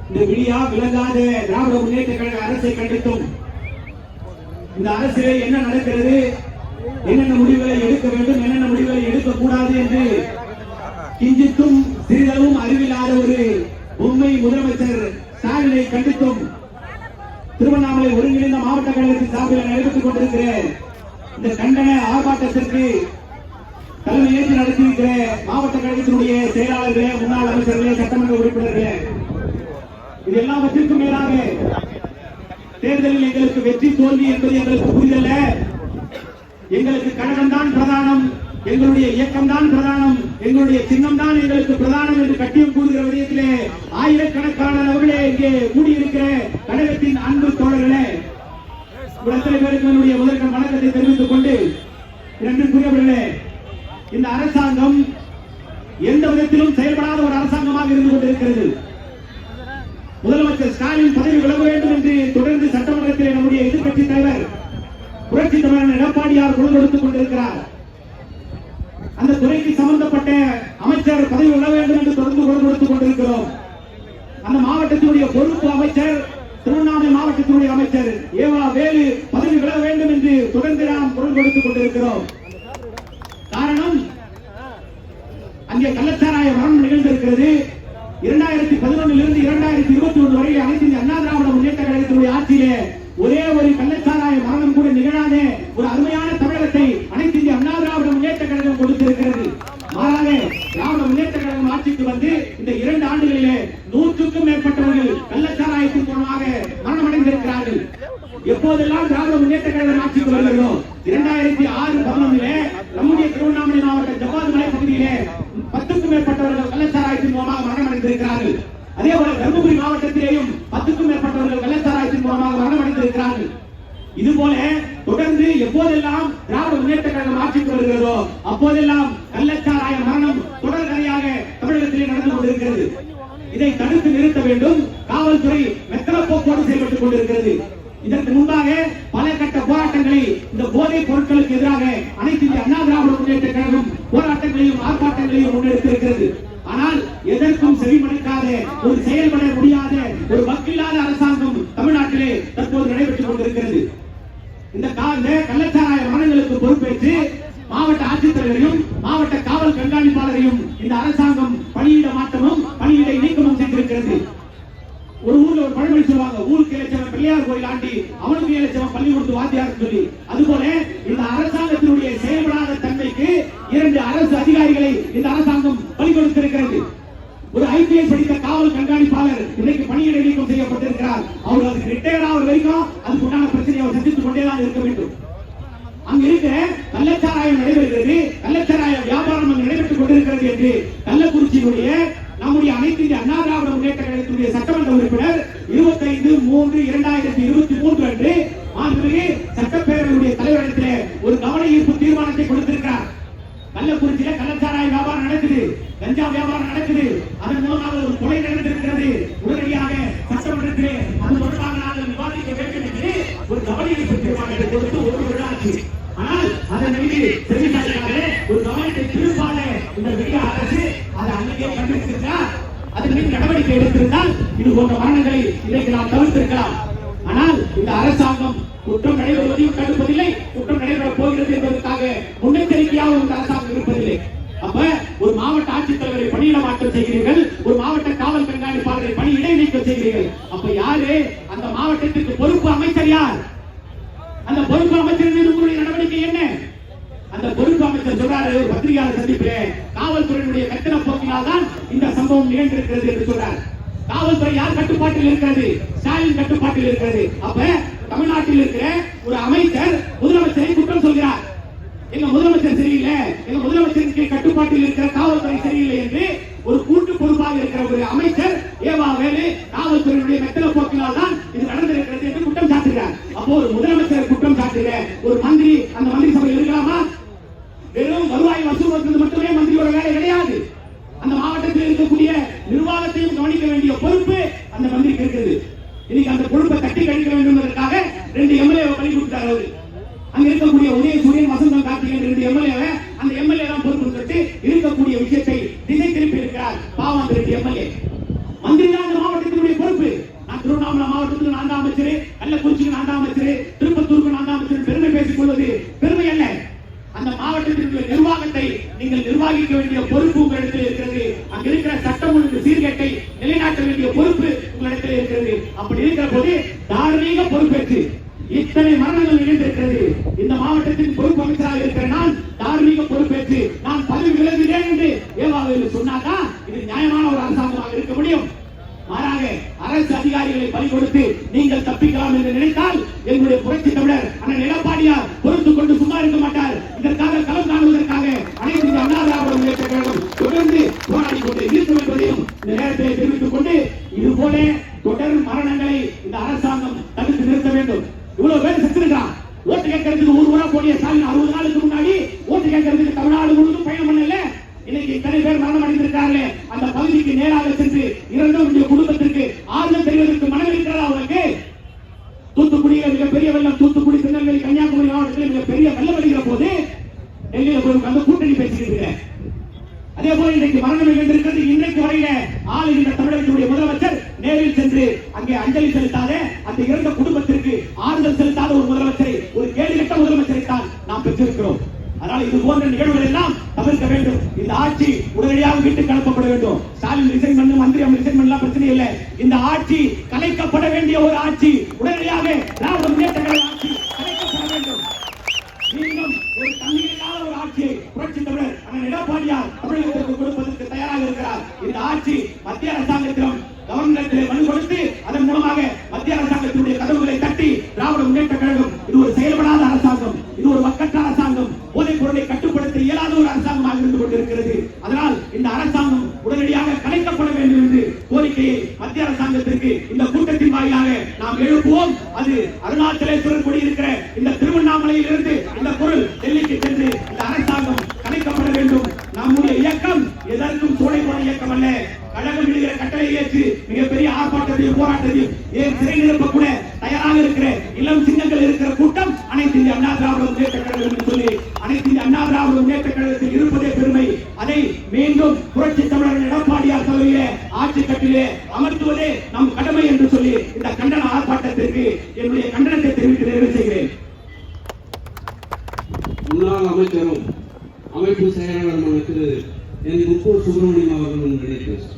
இந்த விடியா விளங்காத திராவிட முன்னேற்ற கழக அரசை கண்டித்தும் இந்த அரசிலே என்ன நடக்கிறது, என்னென்ன முடிவுகளை எடுக்க வேண்டும், என்னென்ன முடிவுகளை எடுக்கக்கூடாது என்று கிஞ்சித்தும் சிறிதளவும் அறிவில்லாத ஒரு உண்மை முதலமைச்சர் ஸ்டாலினை கண்டித்தும் திருவண்ணாமலை ஒருங்கிணைந்த மாவட்ட கழகத்தின் சார்பில் நடைபெற்றுக் கொண்டிருக்கிற இந்த கண்டன ஆர்ப்பாட்டத்திற்கு தலைமையேற்று நடத்தியிருக்கிற மாவட்ட கழகத்தினுடைய செயலாளர்களே, முன்னாள் அமைச்சர்களே, சட்டமன்ற உறுப்பினர்களே, இது எல்லாவற்றிற்கும் மேலாக தேர்தலில் எங்களுக்கு வெற்றி தோல்வி என்பது எங்களுக்கு புரிதல்ல. எங்களுக்கு கழகம் தான் பிரதானம், எங்களுடைய இயக்கம் தான் பிரதானம், எங்களுடைய சின்னம் தான் எங்களுக்கு பிரதானம் என்று கட்டியம் கூறுகிற விடயத்திலே ஆயிரக்கணக்கான நபர்களே இங்கே கூடியிருக்கிற கழகத்தின் அன்பு தோழர்களே, அத்தனை பேருக்கு என்னுடைய முதற்கண் வணக்கத்தை தெரிவித்துக் கொண்டு, இரண்டுக்குரியவர்களே, இந்த அரசாங்கம் எந்த விதத்திலும் செயல்படாத ஒரு அரசாங்கமாக இருந்து கொண்டிருக்கிறது. முதலமைச்சர் ஸ்டாலின் பதவி விலக வேண்டும் என்று தொடர்ந்து சட்டமன்றத்தில் நம்முடைய எதிர்க்கட்சி தலைவர் புரட்சி தலைவர் எடப்பாடியார் குரல் கொடுத்துக் கொண்டிருக்கிறார். அந்த துறைக்கு சம்பந்தப்பட்ட அமைச்சர் பதவி விலக வேண்டும் என்று தொடர்ந்து குரல் கொடுத்துக் கொண்டிருக்கிறோம். அந்த மாவட்டத்தினுடைய பொறுப்பு அமைச்சர், திருவண்ணாமலை மாவட்டத்தினுடைய அமைச்சர் ஏவா வேலு பதவி விலக வேண்டும் என்று தொடர்ந்து நாம் குரல் கொடுத்துக் கொண்டிருக்கிறோம். காரணம், அங்கே கள்ளச்சாராய மரணம் நிகழ்ந்திருக்கிறது. 2011 2021 வரை அனைத்து இந்திய அண்ணா திராவிட முன்னேற்ற கழகத்தினுடைய ஆட்சியிலே ஒரே ஒரு கள்ளச்சாராய மரணம் கூட நிகழாத ஒரு அருமையான தமிழகத்தை அனைத்து இந்திய அண்ணா திராவிட முன்னேற்ற கழகம் கொடுத்திருக்கிறது. மாறாக திராவிட முன்னேற்ற கழகம் ஆட்சிக்கு வந்து இந்த 2 ஆண்டுகளிலே 100க்கும் மேற்பட்டவர்கள் கள்ளச்சாராயத்தின் மூலமாக மரணமடைந்திருக்கிறார்கள். எப்போதெல்லாம் திராவிட முன்னேற்ற கழகம் ஆட்சிக்கு வருகிறோம், 2006-11 நம்முடைய திருவண்ணாமலை மாவட்ட ஜவ்வாது மலை பகுதியிலே 10க்கும் மேற்பட்டவர்கள் கள்ளச்சாராயத்தின் மூலமாக மரணமடைந்திருக்கிறார்கள். அதே போல தர்மபுரி மாவட்டத்திலேயும் 10க்கும் மேற்பட்டவர்கள் கள்ளச்சாராயத்தின் மூலமாக மரணமடைந்திருக்கிறார்கள். இதுபோல தொடர்ந்து எப்போதெல்லாம் திராவிட முன்னேற்ற கழகம் ஆட்சிக்கு வருகிறதோ அப்போதெல்லாம் கள்ளச்சாராய மரணம் தொடர்கதையாக தமிழகத்திலே நடந்து கொண்டிருக்கிறது. இதை தடுத்து நிறுத்த வேண்டும். காவல்துறை மெத்தன போக்கோடு செயல்பட்டுக் கொண்டிருக்கிறது. இதற்கு முன்பாக பல கட்ட போராட்டங்களை இந்த போதைப் பொருட்களுக்கு எதிராக அனைத்து இந்திய அண்ணா திராவிட முன்னேற்ற கழகம் போராட்டங்களையும் ஆர்ப்பாட்டங்களையும் முன்னெடுத்திருக்கிறது. ஆனால் எதற்கும் செவிமடுக்காத, ஒரு செயல்பட முடியாத, ஒரு வக்கில்லாத அரசாங்கம் தமிழ்நாட்டிலே தற்போது நடைபெற்றுக் கொண்டிருக்கிறது. இந்த கள்ளச்சாராய மரணங்களுக்கு பொறுப்பேற்று மாவட்ட ஆட்சித்தலைவரையும் மாவட்ட காவல் கண்காணிப்பாளரையும் இந்த அரசாங்கம் பணியிட மாற்றமும் பணியிட நீக்கமும் செய்திருக்கிறது. ஒரு ஊர்ல ஒரு பழமொழி சொல்லுவாங்க, ஊருக்கு இளைச்சவன் பிள்ளையார் கோயில் ஆண்டி, அவனுக்கு இளைச்சவன் பள்ளி கொடுத்து வாத்தியார் சொல்லி. அதுபோல இந்த அரசாங்கத்தினுடைய செயல்படாத தன்மைக்கு 2 அரசு அதிகாரிகளை இந்த அரசாங்கம் பணி கொடுத்திருக்கிறது. ஒரு ஐபிஎஸ் படித்த காவல் கண்காணிப்பாளர் இன்னைக்கு பணியிட நீக்கம் செய்யப்பட்டிருக்கிறார். அவர் அதுக்கு ரிட்டையர் ஆகிற வரைக்கும் அதுக்கு உண்டான பிரச்சனையை அவர் சந்தித்துக் கொண்டேதான் இருக்க வேண்டும். அங்க இருக்கிற கள்ளச்சாராயம் நடைபெறுகிறது, கள்ளச்சாராய வியாபாரம் அங்கு நடைபெற்றுக் கொண்டிருக்கிறது என்று கள்ளக்குறிச்சியினுடைய நம்முடைய அனைத்து இந்திய அண்ணா திராவிட முன்னேற்ற கழகத்தினுடைய சட்டமன்ற உறுப்பினர் 25/3/2023 அன்று மாண்புமிகு சட்டப்பேரவையுடைய தலைவரிடத்திலே ஒரு கவன ஈர்ப்பு தீர்மானத்தை கொடுத்திருக்கிறார். கள்ளக்குறிச்சியில கள்ளச்சாராய வியாபாரம் நடக்குது, கஞ்சா வியாபாரம் நடக்குது, அதன் மூலமாக ஒரு கொலை நடந்திருக்கிறது. உடனடியாக சட்டமன்றத்திலே அது தொடர்பாக நாங்கள் விவாதிக்க வேண்டும் என்று ஒரு கவன ஈர்ப்பு தீர்மானத்தை கொடுத்து 1 வருடம் ஆச்சு. ஆனால் அதன் மீது செவிசாய்க்காக ஒரு கவனத்தை திருப்பாத இந்த விடிய அரசு அதை அன்றைக்கே கண்டிருக்கிறார். அதன் மீது நடவடிக்கை எடுத்திருந்தால் இது போன்ற மரணங்களை இன்றைக்கு நாம் தவிர்த்திருக்கலாம். ஆனால் இந்த அரசாங்கம் குற்றம் நடைபெறுவதையும் தடுப்பதில்லை, குற்றம் நடைபெறப் போகிறது என்பதற்காக முன்னெச்சரிக்கையாக இந்த அரசாங்கம் இருப்பதில்லை. அப்ப ஒரு மாவட்ட ஆட்சித்தலைவரை பணியிட மாற்றம் செய்கிறீர்கள், ஒரு மாவட்ட காவல் கண்காணிப்பாளரை பணி இடைநீக்கம் செய்கிறீர்கள். அப்ப யாரு அந்த மாவட்டத்திற்கு பொறுப்பு அமைச்சர்? யார் அந்த பொறுப்பு அமைச்சர் மீது உங்களுடைய நடவடிக்கை என்ன? அந்த பொறுப்பு அமைச்சர் சொல்றாரு ஒரு பத்திரிகையாளர் சந்திப்பிலே, காவல்துறையினுடைய கட்டண போக்கினால் தான் இந்த சம்பவம் நிகழ்ந்திருக்கிறது என்று சொல்றார். காவல்துறை யார் கட்டுப்பாட்டில் இருக்கிறது? ஸ்டாலின் கட்டுப்பாட்டில் இருக்கிறது. அப்ப தமிழ்நாட்டில் இருக்கிற ஒரு அமைச்சர் முதலமைச்சரை குற்றம் சொல்கிறார். எங்க முதலமைச்சர் சரியில்லை, எங்க முதலமைச்சருக்கு கட்டுப்பாட்டில் இருக்கிற காவல்துறை சரியில்லை என்று ஒரு கூட்டு பொறுப்பாக இருக்கிற ஒரு அமைச்சர் ஏவா வேலு காவல்துறையினுடைய மெத்தன போக்கினால் தான் இது நடந்திருக்கிறது என்று குற்றம் சாட்டுகிறார். அப்போ ஒரு முதலமைச்சர் குற்றம் சாட்டுகிற ஒரு மந்திரி அந்த மந்திரி சபையில் இருக்கலாமா? வெறும் வருவாய் வசூல் மட்டுமே மந்திரியோட வேலை கிடையாது. அந்த மாவட்டத்தில் இருக்கக்கூடிய நிர்வாகத்தையும் கவனிக்க வேண்டிய பொறுப்பு அந்த மந்திரிக்கு இருக்கிறது. இன்னைக்கு அந்த பொறுப்பை தட்டி கழிக்க வேண்டும் என்பதற்காக 2 எம்எல்ஏ பணி கொடுத்தார். அவரு அங்க இருக்கக்கூடிய உதயசூரியன், வசந்தம் கார்த்திகேயன் 2 எம்எல்ஏ அந்த எம்எல்ஏ தான் பொறுப்பு இருக்கக்கூடிய விஷயத்தை திசை திருப்பி இருக்கிறார். பாவம் அந்த 2 எம்எல்ஏ அமைச்சர், கள்ளக்குறிச்சிக்கு நான் தான் அமைச்சர், திருப்பத்தூருக்கு நான் தான் அமைச்சர் பெருமை பேசிக் கொள்வது பெருமை அல்ல. அந்த மாவட்டத்திற்கு நிர்வாகத்தை நீங்கள் நிர்வகிக்க வேண்டிய பொறுப்பு உங்களிடத்தில் இருக்கிறது. அங்க இருக்கிற சட்டம் ஒழுங்கு சீர்கேட்டை நிலைநாட்ட வேண்டிய பொறுப்பு உங்களிடத்தில் இருக்கிறது. அப்படி இருக்கிற போது தார்மீக பொறுப்பேற்று இத்தனை மரணங்கள் நிகழ்ந்திருக்கிறது. இந்த மாவட்டத்தின் பொறுப்பு அமைச்சராக இருக்கிற நான் தார்மீக பொறுப்பேற்று நான் பதவி விலகுகிறேன் என்று ஏவாவில் சொன்னாதான் இது நியாயமான ஒரு அரசாங்கமாக இருக்க முடியும். மாறாக அரசு அதிகாரிகளை பலி கொடுத்து நீங்கள் தப்பிக்கலாம் என்று நினைத்தால் எங்களுடைய புரட்சி தமிழர் அண்ணன் எடப்பாடியார் பொறுத்துக் கொண்டு சும்மா இருக்க மாட்டார். இதற்காக களம் காணுவதற்காக அனைத்து இந்திய அண்ணா திராவிட முன்னேற்ற கழகம் தொடர்ந்து போராடி கொண்டு இருக்கும் என்பதையும் இந்த நேரத்தில் தெரிவித்துக் கொண்டு இதுபோல தொடர் மரணங்களை இந்த அரசாங்கம் தடுத்து நிறுத்த வேண்டும். இவ்வளவு பேர் செத்துருக்கான். ஓட்டு கேட்கறதுக்கு ஒரு முறை போடிய ஸ்டாலின் 60 நாளுக்கு முன்னாடி ஓட்டு கேட்கறதுக்கு தமிழ்நாடு முழுவதும் பயணம் பண்ணல. இன்னைக்கு இத்தனை பேர் மரணம் அடைந்திருக்காங்களே, அந்த பகுதிக்கு நேராக சென்று இறந்தவருடைய குடும்பத்திற்கு ஆறுதல் தெரிவதற்கு மனம் இருக்கிறதா அவருக்கு? தூத்துக்குடியில் மிகப்பெரிய வெள்ளம், தூத்துக்குடி, திருநெல்வேலி, கன்னியாகுமரி மாவட்டத்தில் மிகப்பெரிய வெள்ளம் வருகிற போது டெல்லியில போய் அந்த கூட்டணி பேசிக்கிட்டு அதே போல இன்றைக்கு மரணம் நிகழ்ந்திருக்கிறது. இன்றைக்கு வரையில ஆளுகின்ற தமிழகத்தினுடைய முதலமைச்சர் நேரில் சென்று அங்கே அஞ்சலி செலுத்தாத, அந்த இறந்த குடும்பத்திற்கு ஆறுதல் செலுத்தாத ஒரு முதலமைச்சரை, ஒரு கேடுகட்ட முதலமைச்சரை தான் நாம் பெற்றிருக்கிறோம். அதனால இது போன்ற நிகழ்வுகள் எல்லாம் தவிர்க்க வேண்டும். இந்த ஆட்சி உடனடியாக வீட்டுக்கு அனுப்பப்பட வேண்டும். ஸ்டாலின் ரிசைன் பண்ண, மந்திரி ரிசைன் பண்ணலாம், பிரச்சனை இல்லை. இந்த ஆட்சி கலைக்கப்பட வேண்டிய ஒரு ஆட்சி. உடனடியாக திராவிட முன்னேற்ற கழக ஆட்சி கலைக்கப்பட வேண்டும். மீண்டும் ஒரு தன்னில்லாத ஒரு ஆட்சியை புரட்சி தமிழர் அண்ணன் எடப்பாடியார் தமிழகத்திற்கு கொடுப்பதற்கு தயாராக இருக்கிறார். இந்த ஆட்சி மத்திய அரசாங்கத்திலும் கவர்னரிடத்திலே மனு கொடுத்து அதன் மூலமாக மத்திய அரசாங்கத்தினுடைய கதவுகளை தட்டி திராவிட முன்னேற்ற கழகம் இது ஒரு செயல்படாத அரசாங்கம், இது ஒரு மக்கட்ட அரசாங்கம், போதைப் பொருளை கட்டுப்படுத்த இயலாத ஒரு அரசாங்கமாக இருந்து கொண்டிருக்கிறது. அதனால் இந்த அரசாங்கம் உடனடியாக கலைக்கப்பட வேண்டும் என்று கோரிக்கையை மத்திய அரசாங்கத்திற்கு இந்த கூட்டத்தின் வாயிலாக நாம் எழுப்புவோம். அது அருணாச்சலேஸ்வரர் கூடியிருக்கிற இந்த திருவண்ணாமலையில் இருந்து இந்த பொருள் டெல்லிக்கு சென்று இந்த அரசாங்கம் கலைக்கப்பட வேண்டும். நம்முடைய இயக்கம் எதற்கும் சோலை போன இயக்கம் அல்ல. கழகம் விடுகிற கட்டளை ஏற்று மிகப்பெரிய ஆர்ப்பாட்டத்தையும் போராட்டத்தையும் ஏன் சிறை நிரப்ப கூட தயாராக இருக்கிற இளம் சிங்கங்கள் இருக்கிற கூட்டம் அனைத்து இந்திய அண்ணா திராவிட முன்னேற்ற கழகம் என்று சொல்லி அனைத்து இந்திய அண்ணா திராவிட முன்னேற்ற கழகத்தில் இருப்பதே பெருமை. அதை மீண்டும் புரட்சி தமிழர் எடப்பாடியார் தலைமையிலே ஆட்சி கட்டிலே அமர்த்துவதே நம் கடமை என்று சொல்லி இந்த கண்டன ஆர்ப்பாட்டத்திற்கு என்னுடைய கண்டனத்தை தெரிவித்து நிறைவு செய்கிறேன். முன்னாள் அமைச்சரும் அமைப்பு செயலாளருமான திரு என் முக்கூர் சுப்பிரமணியம் அவர்கள் நினைக்கிறேன்.